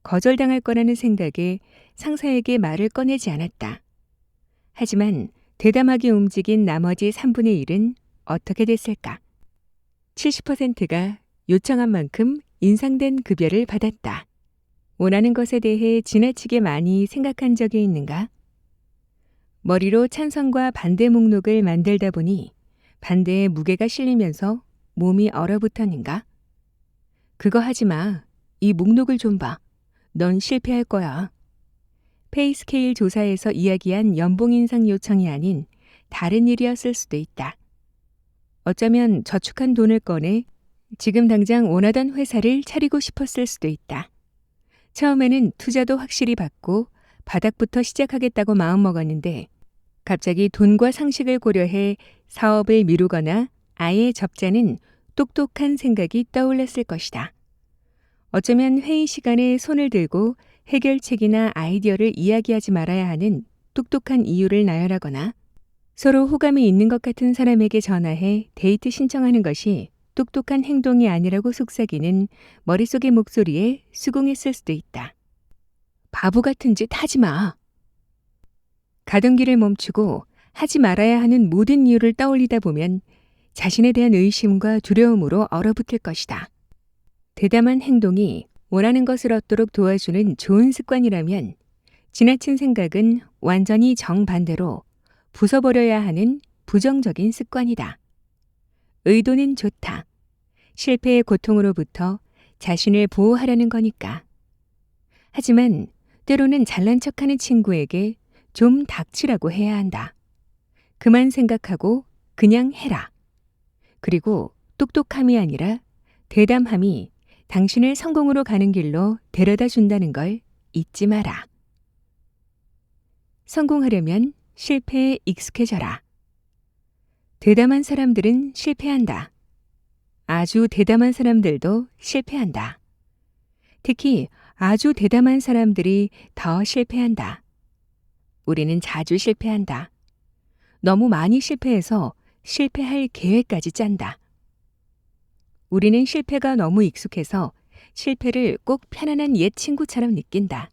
거절당할 거라는 생각에 상사에게 말을 꺼내지 않았다. 하지만 대담하게 움직인 나머지 3분의 1은 어떻게 됐을까? 70%가 요청한 만큼 인상된 급여를 받았다. 원하는 것에 대해 지나치게 많이 생각한 적이 있는가? 머리로 찬성과 반대 목록을 만들다 보니 반대의 무게가 실리면서 몸이 얼어붙었는가? 그거 하지 마. 이 목록을 좀 봐. 넌 실패할 거야. 페이스케일 조사에서 이야기한 연봉 인상 요청이 아닌 다른 일이었을 수도 있다. 어쩌면 저축한 돈을 꺼내 지금 당장 원하던 회사를 차리고 싶었을 수도 있다. 처음에는 투자도 확실히 받고 바닥부터 시작하겠다고 마음먹었는데 갑자기 돈과 상식을 고려해 사업을 미루거나 아예 접자는 똑똑한 생각이 떠올랐을 것이다. 어쩌면 회의 시간에 손을 들고 해결책이나 아이디어를 이야기하지 말아야 하는 똑똑한 이유를 나열하거나 서로 호감이 있는 것 같은 사람에게 전화해 데이트 신청하는 것이 똑똑한 행동이 아니라고 속삭이는 머릿속의 목소리에 수긍했을 수도 있다. 바보 같은 짓 하지 마. 가던 길을 멈추고 하지 말아야 하는 모든 이유를 떠올리다 보면 자신에 대한 의심과 두려움으로 얼어붙을 것이다. 대담한 행동이 원하는 것을 얻도록 도와주는 좋은 습관이라면 지나친 생각은 완전히 정반대로 부숴버려야 하는 부정적인 습관이다. 의도는 좋다. 실패의 고통으로부터 자신을 보호하려는 거니까. 하지만 때로는 잘난 척하는 친구에게 좀 닥치라고 해야 한다. 그만 생각하고 그냥 해라. 그리고 똑똑함이 아니라 대담함이 당신을 성공으로 가는 길로 데려다 준다는 걸 잊지 마라. 성공하려면 실패에 익숙해져라. 대담한 사람들은 실패한다. 아주 대담한 사람들도 실패한다. 특히 아주 대담한 사람들이 더 실패한다. 우리는 자주 실패한다. 너무 많이 실패해서 실패할 계획까지 짠다. 우리는 실패가 너무 익숙해서 실패를 꼭 편안한 옛 친구처럼 느낀다.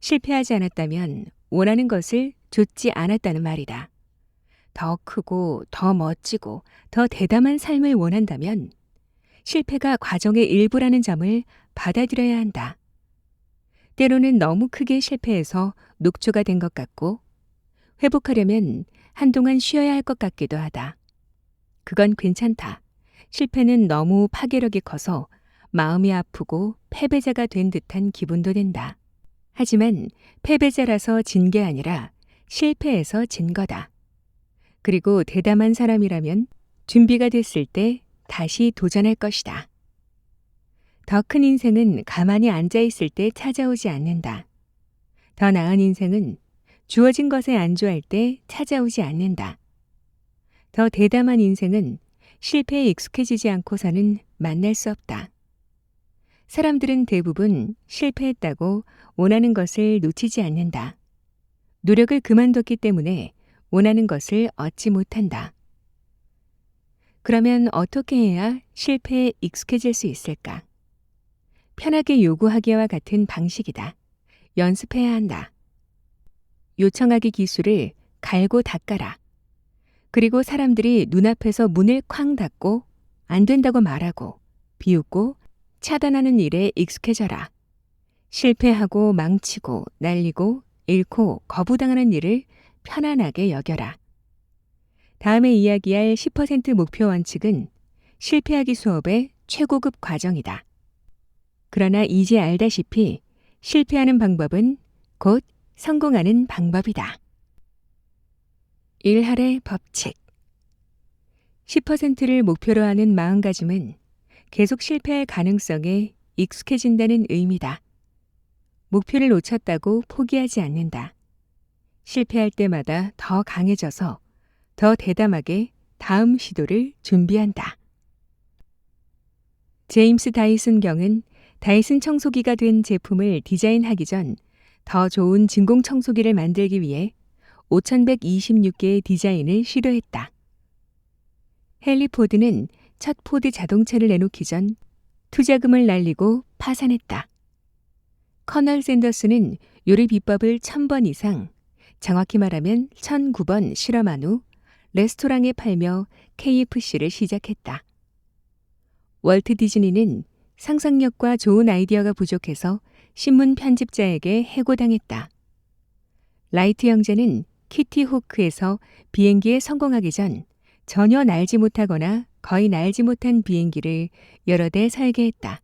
실패하지 않았다면 원하는 것을 좇지 않았다는 말이다. 더 크고 더 멋지고 더 대담한 삶을 원한다면 실패가 과정의 일부라는 점을 받아들여야 한다. 때로는 너무 크게 실패해서 녹초가 된 것 같고 회복하려면 한동안 쉬어야 할 것 같기도 하다. 그건 괜찮다. 실패는 너무 파괴력이 커서 마음이 아프고 패배자가 된 듯한 기분도 든다. 하지만 패배자라서 진 게 아니라 실패해서 진 거다. 그리고 대담한 사람이라면 준비가 됐을 때 다시 도전할 것이다. 더 큰 인생은 가만히 앉아 있을 때 찾아오지 않는다. 더 나은 인생은 주어진 것에 안주할 때 찾아오지 않는다. 더 대담한 인생은 실패에 익숙해지지 않고서는 만날 수 없다. 사람들은 대부분 실패했다고 원하는 것을 놓치지 않는다. 노력을 그만뒀기 때문에 원하는 것을 얻지 못한다. 그러면 어떻게 해야 실패에 익숙해질 수 있을까? 편하게 요구하기와 같은 방식이다. 연습해야 한다. 요청하기 기술을 갈고 닦아라. 그리고 사람들이 눈앞에서 문을 쾅 닫고 안 된다고 말하고 비웃고 차단하는 일에 익숙해져라. 실패하고 망치고 날리고 잃고 거부당하는 일을 편안하게 여겨라. 다음에 이야기할 10% 목표 원칙은 실패하기 수업의 최고급 과정이다. 그러나 이제 알다시피 실패하는 방법은 곧 성공하는 방법이다. 일할의 법칙. 10%를 목표로 하는 마음가짐은 계속 실패할 가능성에 익숙해진다는 의미다. 목표를 놓쳤다고 포기하지 않는다. 실패할 때마다 더 강해져서 더 대담하게 다음 시도를 준비한다. 제임스 다이슨 경은 다이슨 청소기가 된 제품을 디자인하기 전 더 좋은 진공 청소기를 만들기 위해 5,126개의 디자인을 시도했다. 헨리 포드는 첫 포드 자동차를 내놓기 전 투자금을 날리고 파산했다. 커널 샌더스는 요리 비법을 1,000번 이상, 정확히 말하면 1,009번 실험한 후 레스토랑에 팔며 KFC를 시작했다. 월트 디즈니는 상상력과 좋은 아이디어가 부족해서 신문 편집자에게 해고당했다. 라이트 형제는 키티 호크에서 비행기에 성공하기 전 전혀 날지 못하거나 거의 날지 못한 비행기를 여러 대 설계했다.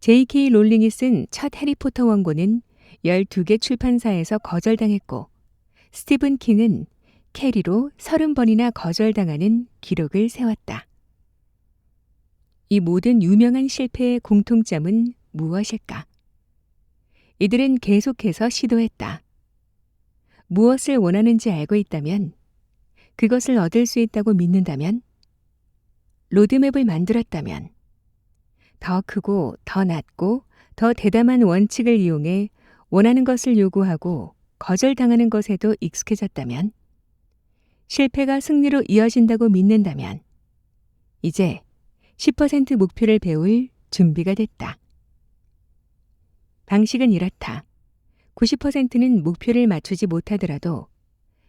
J.K. 롤링이 쓴 첫 해리포터 원고는 12개 출판사에서 거절당했고 스티븐 킹은 캐리로 30번이나 거절당하는 기록을 세웠다. 이 모든 유명한 실패의 공통점은 무엇일까? 이들은 계속해서 시도했다. 무엇을 원하는지 알고 있다면, 그것을 얻을 수 있다고 믿는다면 로드맵을 만들었다면, 더 크고 더 낮고 더 대담한 원칙을 이용해 원하는 것을 요구하고 거절당하는 것에도 익숙해졌다면, 실패가 승리로 이어진다고 믿는다면, 이제 10% 목표를 배울 준비가 됐다. 방식은 이렇다. 90%는 목표를 맞추지 못하더라도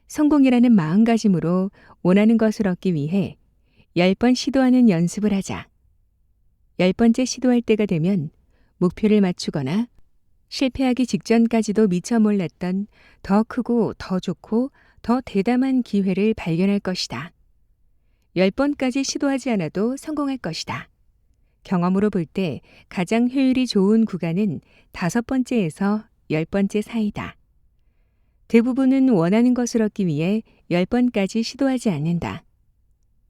성공이라는 마음가짐으로 원하는 것을 얻기 위해 10번 시도하는 연습을 하자. 10번째 시도할 때가 되면 목표를 맞추거나 실패하기 직전까지도 미처 몰랐던 더 크고 더 좋고 더 대담한 기회를 발견할 것이다. 10번까지 시도하지 않아도 성공할 것이다. 경험으로 볼 때 가장 효율이 좋은 구간은 5번째에서 10번째 사이다. 대부분은 원하는 것을 얻기 위해 10번까지 시도하지 않는다.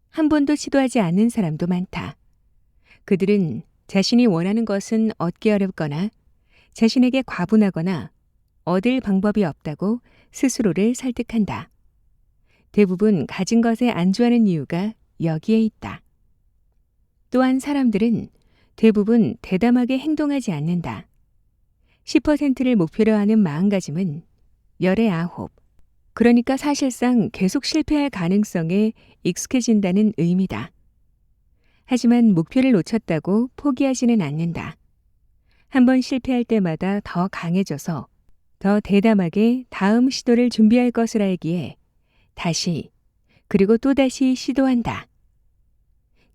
한 번도 시도하지 않는 사람도 많다. 그들은 자신이 원하는 것은 얻기 어렵거나 자신에게 과분하거나 얻을 방법이 없다고 스스로를 설득한다. 대부분 가진 것에 안주하는 이유가 여기에 있다. 또한 사람들은 대부분 대담하게 행동하지 않는다. 10%를 목표로 하는 마음가짐은 10의 9, 그러니까 사실상 계속 실패할 가능성에 익숙해진다는 의미다. 하지만 목표를 놓쳤다고 포기하지는 않는다. 한번 실패할 때마다 더 강해져서 더 대담하게 다음 시도를 준비할 것을 알기에 다시 그리고 또다시 시도한다.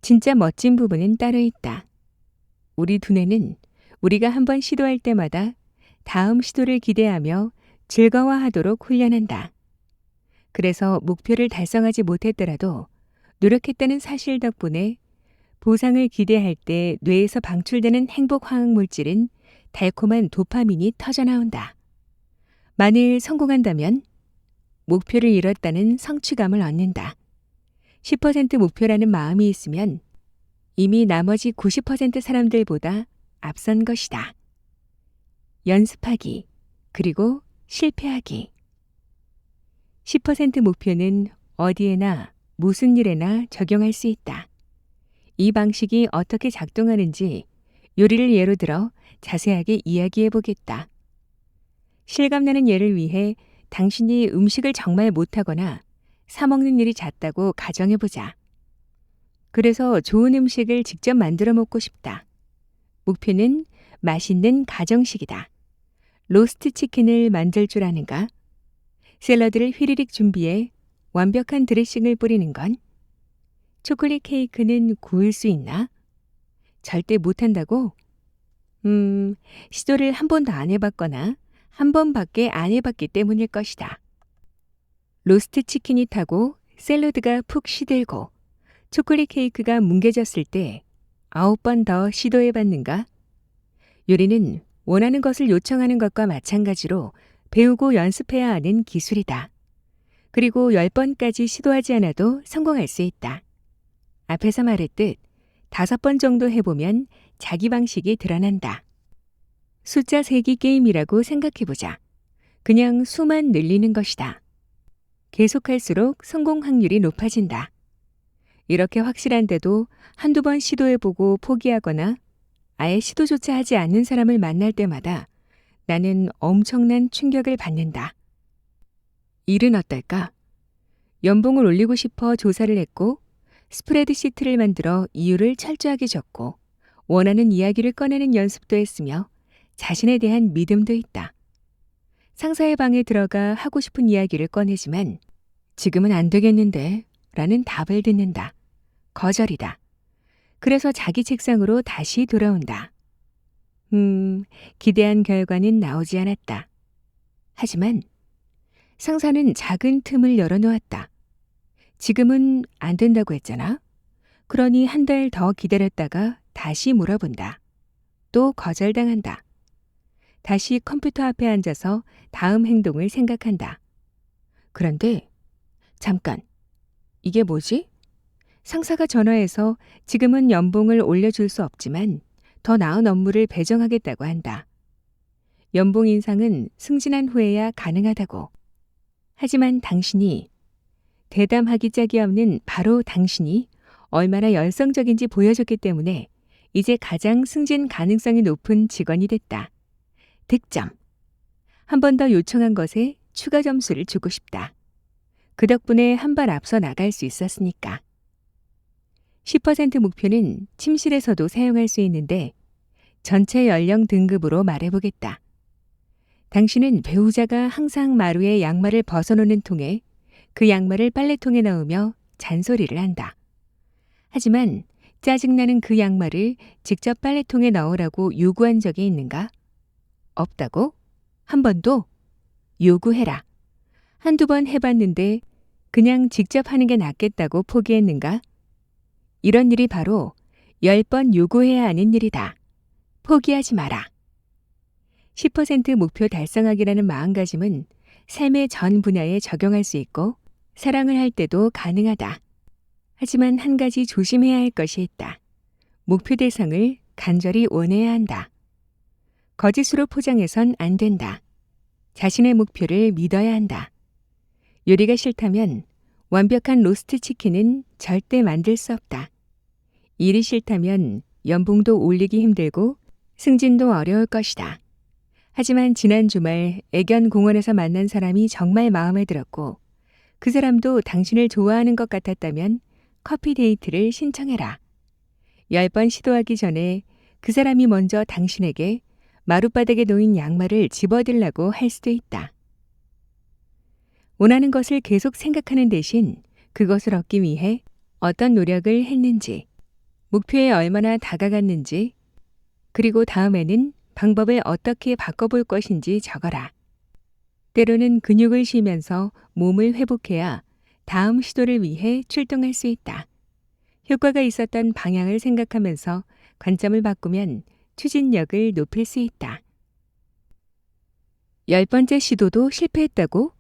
진짜 멋진 부분은 따로 있다. 우리 두뇌는 우리가 한번 시도할 때마다 다음 시도를 기대하며 즐거워하도록 훈련한다. 그래서 목표를 달성하지 못했더라도 노력했다는 사실 덕분에 보상을 기대할 때 뇌에서 방출되는 행복 화학 물질인 달콤한 도파민이 터져나온다. 만일 성공한다면 목표를 이뤘다는 성취감을 얻는다. 10% 목표라는 마음이 있으면 이미 나머지 90% 사람들보다 앞선 것이다. 연습하기, 그리고 실패하기. 10% 목표는 어디에나 무슨 일에나 적용할 수 있다. 이 방식이 어떻게 작동하는지 요리를 예로 들어 자세하게 이야기해 보겠다. 실감나는 예를 위해 당신이 음식을 정말 못하거나 사 먹는 일이 잦다고 가정해 보자. 그래서 좋은 음식을 직접 만들어 먹고 싶다. 목표는 맛있는 가정식이다. 로스트 치킨을 만들 줄 아는가? 샐러드를 휘리릭 준비해 완벽한 드레싱을 뿌리는 건? 초콜릿 케이크는 구울 수 있나? 절대 못한다고? 시도를 한 번도 안 해봤거나 한 번밖에 안 해봤기 때문일 것이다. 로스트 치킨이 타고 샐러드가 푹 시들고 초콜릿 케이크가 뭉개졌을 때 9번 더 시도해봤는가? 요리는 원하는 것을 요청하는 것과 마찬가지로 배우고 연습해야 하는 기술이다. 그리고 10번까지 시도하지 않아도 성공할 수 있다. 앞에서 말했듯 5번 정도 해보면 자기 방식이 드러난다. 숫자 세기 게임이라고 생각해보자. 그냥 수만 늘리는 것이다. 계속할수록 성공 확률이 높아진다. 이렇게 확실한데도 한두 번 시도해보고 포기하거나 아예 시도조차 하지 않는 사람을 만날 때마다 나는 엄청난 충격을 받는다. 일은 어떨까? 연봉을 올리고 싶어 조사를 했고 스프레드시트를 만들어 이유를 철저하게 적고 원하는 이야기를 꺼내는 연습도 했으며 자신에 대한 믿음도 있다. 상사의 방에 들어가 하고 싶은 이야기를 꺼내지만 지금은 안 되겠는데 라는 답을 듣는다. 거절이다. 그래서 자기 책상으로 다시 돌아온다. 기대한 결과는 나오지 않았다. 하지만 상사는 작은 틈을 열어놓았다. 지금은 안 된다고 했잖아. 그러니 한 달 더 기다렸다가 다시 물어본다. 또 거절당한다. 다시 컴퓨터 앞에 앉아서 다음 행동을 생각한다. 그런데 잠깐, 이게 뭐지? 상사가 전화해서 지금은 연봉을 올려줄 수 없지만 더 나은 업무를 배정하겠다고 한다. 연봉 인상은 승진한 후에야 가능하다고. 하지만 당신이, 대담하기 짝이 없는 바로 당신이 얼마나 열성적인지 보여줬기 때문에 이제 가장 승진 가능성이 높은 직원이 됐다. 득점. 한 번 더 요청한 것에 추가 점수를 주고 싶다. 그 덕분에 한 발 앞서 나갈 수 있었으니까. 10% 목표는 침실에서도 사용할 수 있는데 전체 연령 등급으로 말해보겠다. 당신은 배우자가 항상 마루에 양말을 벗어놓는 통에 그 양말을 빨래통에 넣으며 잔소리를 한다. 하지만 짜증나는 그 양말을 직접 빨래통에 넣으라고 요구한 적이 있는가? 없다고? 한 번도? 요구해라. 한두 번 해봤는데 그냥 직접 하는 게 낫겠다고 포기했는가? 이런 일이 바로 10번 요구해야 하는 일이다. 포기하지 마라. 10% 목표 달성하기라는 마음가짐은 삶의 전 분야에 적용할 수 있고 사랑을 할 때도 가능하다. 하지만 한 가지 조심해야 할 것이 있다. 목표 대상을 간절히 원해야 한다. 거짓으로 포장해선 안 된다. 자신의 목표를 믿어야 한다. 요리가 싫다면 완벽한 로스트 치킨은 절대 만들 수 없다. 일이 싫다면 연봉도 올리기 힘들고 승진도 어려울 것이다. 하지만 지난 주말 애견 공원에서 만난 사람이 정말 마음에 들었고 그 사람도 당신을 좋아하는 것 같았다면 커피 데이트를 신청해라. 10번 시도하기 전에 그 사람이 먼저 당신에게 마룻바닥에 놓인 양말을 집어들라고 할 수도 있다. 원하는 것을 계속 생각하는 대신 그것을 얻기 위해 어떤 노력을 했는지, 목표에 얼마나 다가갔는지, 그리고 다음에는 방법을 어떻게 바꿔볼 것인지 적어라. 때로는 근육을 쉬면서 몸을 회복해야 다음 시도를 위해 출동할 수 있다. 효과가 있었던 방향을 생각하면서 관점을 바꾸면 추진력을 높일 수 있다. 10번째 시도도 실패했다고?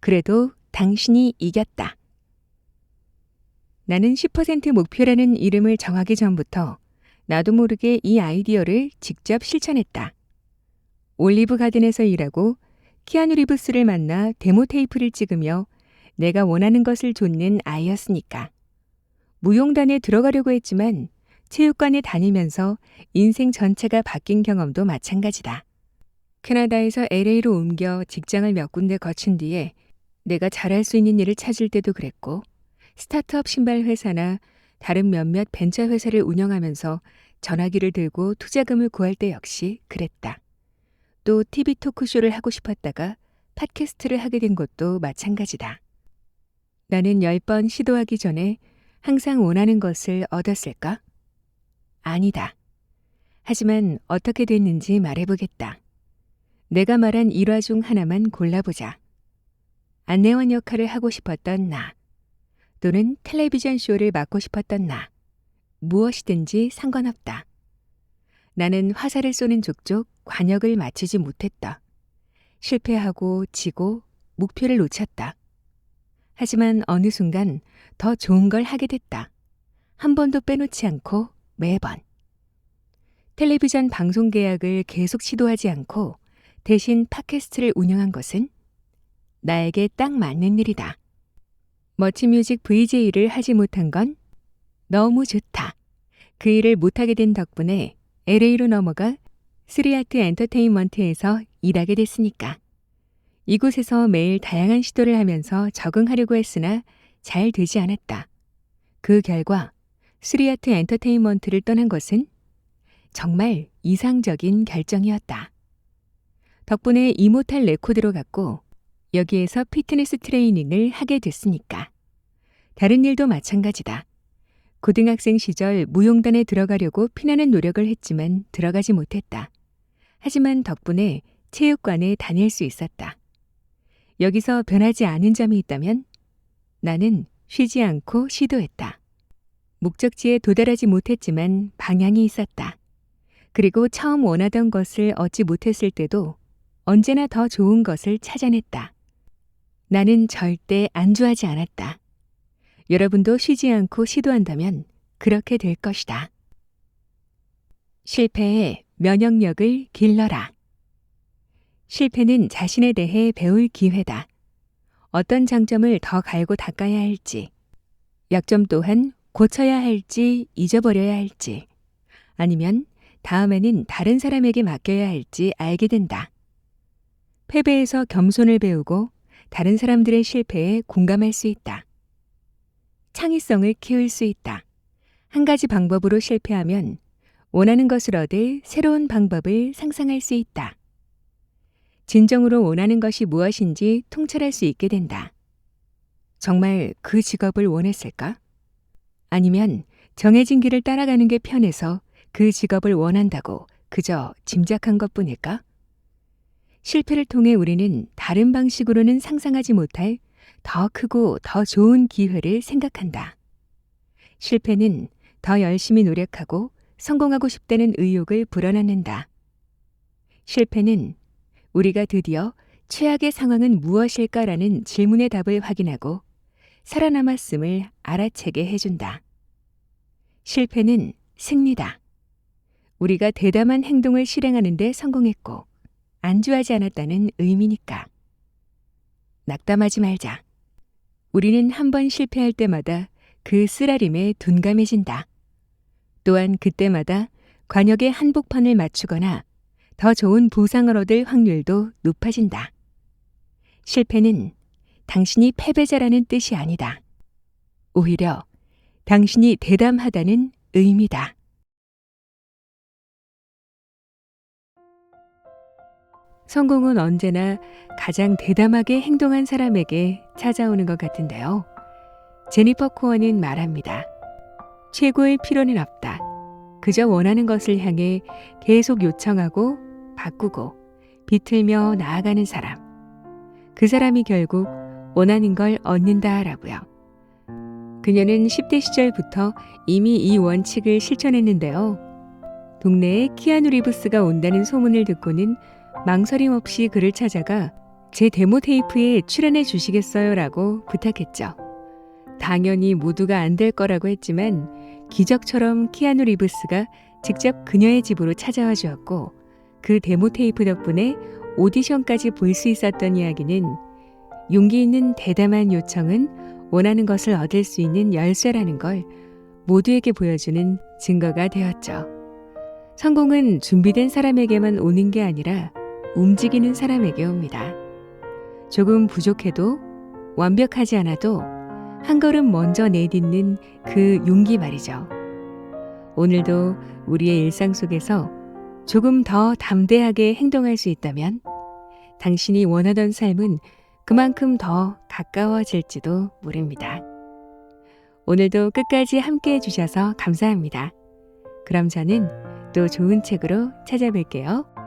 그래도 당신이 이겼다. 나는 10% 목표라는 이름을 정하기 전부터 나도 모르게 이 아이디어를 직접 실천했다. 올리브 가든에서 일하고 키아누 리브스를 만나 데모 테이프를 찍으며 내가 원하는 것을 좇는 아이였으니까. 무용단에 들어가려고 했지만 체육관에 다니면서 인생 전체가 바뀐 경험도 마찬가지다. 캐나다에서 LA로 옮겨 직장을 몇 군데 거친 뒤에 내가 잘할 수 있는 일을 찾을 때도 그랬고 스타트업 신발 회사나 다른 몇몇 벤처 회사를 운영하면서 전화기를 들고 투자금을 구할 때 역시 그랬다. 또 TV 토크쇼를 하고 싶었다가 팟캐스트를 하게 된 것도 마찬가지다. 나는 10번 시도하기 전에 항상 원하는 것을 얻었을까? 아니다. 하지만 어떻게 됐는지 말해보겠다. 내가 말한 일화 중 하나만 골라보자. 안내원 역할을 하고 싶었던 나, 또는 텔레비전 쇼를 맡고 싶었던 나, 무엇이든지 상관없다. 나는 화살을 쏘는 족족 관역을 맞추지 못했다. 실패하고 지고 목표를 놓쳤다. 하지만 어느 순간 더 좋은 걸 하게 됐다. 한 번도 빼놓지 않고 매번. 텔레비전 방송 계약을 계속 시도하지 않고 대신 팟캐스트를 운영한 것은 나에게 딱 맞는 일이다. 머치뮤직 VJ를 하지 못한 건 너무 좋다. 그 일을 못하게 된 덕분에 LA로 넘어가 스리아트 엔터테인먼트에서 일하게 됐으니까. 이곳에서 매일 다양한 시도를 하면서 적응하려고 했으나 잘 되지 않았다. 그 결과 스리아트 엔터테인먼트를 떠난 것은 정말 이상적인 결정이었다. 덕분에 이모탈 레코드로 갔고 여기에서 피트니스 트레이닝을 하게 됐으니까. 다른 일도 마찬가지다. 고등학생 시절 무용단에 들어가려고 피나는 노력을 했지만 들어가지 못했다. 하지만 덕분에 체육관에 다닐 수 있었다. 여기서 변하지 않은 점이 있다면 나는 쉬지 않고 시도했다. 목적지에 도달하지 못했지만 방향이 있었다. 그리고 처음 원하던 것을 얻지 못했을 때도 언제나 더 좋은 것을 찾아냈다. 나는 절대 안주하지 않았다. 여러분도 쉬지 않고 시도한다면 그렇게 될 것이다. 실패의 면역력을 길러라. 실패는 자신에 대해 배울 기회다. 어떤 장점을 더 갈고 닦아야 할지, 약점 또한 고쳐야 할지 잊어버려야 할지 아니면 다음에는 다른 사람에게 맡겨야 할지 알게 된다. 패배에서 겸손을 배우고 다른 사람들의 실패에 공감할 수 있다. 창의성을 키울 수 있다. 한 가지 방법으로 실패하면 원하는 것을 얻을 새로운 방법을 상상할 수 있다. 진정으로 원하는 것이 무엇인지 통찰할 수 있게 된다. 정말 그 직업을 원했을까? 아니면 정해진 길을 따라가는 게 편해서 그 직업을 원한다고 그저 짐작한 것뿐일까? 실패를 통해 우리는 다른 방식으로는 상상하지 못할 더 크고 더 좋은 기회를 생각한다. 실패는 더 열심히 노력하고 성공하고 싶다는 의욕을 불어넣는다. 실패는 우리가 드디어 최악의 상황은 무엇일까라는 질문의 답을 확인하고 살아남았음을 알아채게 해준다. 실패는 승리다. 우리가 대담한 행동을 실행하는 데 성공했고 안주하지 않았다는 의미니까. 낙담하지 말자. 우리는 한 번 실패할 때마다 그 쓰라림에 둔감해진다. 또한 그때마다 관역의 한복판을 맞추거나 더 좋은 보상을 얻을 확률도 높아진다. 실패는 당신이 패배자라는 뜻이 아니다. 오히려 당신이 대담하다는 의미다. 성공은 언제나 가장 대담하게 행동한 사람에게 찾아오는 것 같은데요. 제니퍼 코어는 말합니다. 최고의 필요는 없다. 그저 원하는 것을 향해 계속 요청하고 바꾸고 비틀며 나아가는 사람. 그 사람이 결국 원하는 걸 얻는다라고요. 그녀는 10대 시절부터 이미 이 원칙을 실천했는데요. 동네에 키아누 리브스가 온다는 소문을 듣고는 망설임 없이 그를 찾아가 제 데모 테이프에 출연해 주시겠어요? 라고 부탁했죠. 당연히 모두가 안 될 거라고 했지만 기적처럼 키아누 리브스가 직접 그녀의 집으로 찾아와 주었고 그 데모 테이프 덕분에 오디션까지 볼 수 있었던 이야기는 용기 있는 대담한 요청은 원하는 것을 얻을 수 있는 열쇠라는 걸 모두에게 보여주는 증거가 되었죠. 성공은 준비된 사람에게만 오는 게 아니라 움직이는 사람에게 옵니다. 조금 부족해도 완벽하지 않아도 한 걸음 먼저 내딛는 그 용기 말이죠. 오늘도 우리의 일상 속에서 조금 더 담대하게 행동할 수 있다면 당신이 원하던 삶은 그만큼 더 가까워질지도 모릅니다. 오늘도 끝까지 함께 해주셔서 감사합니다. 그럼 저는 또 좋은 책으로 찾아뵐게요.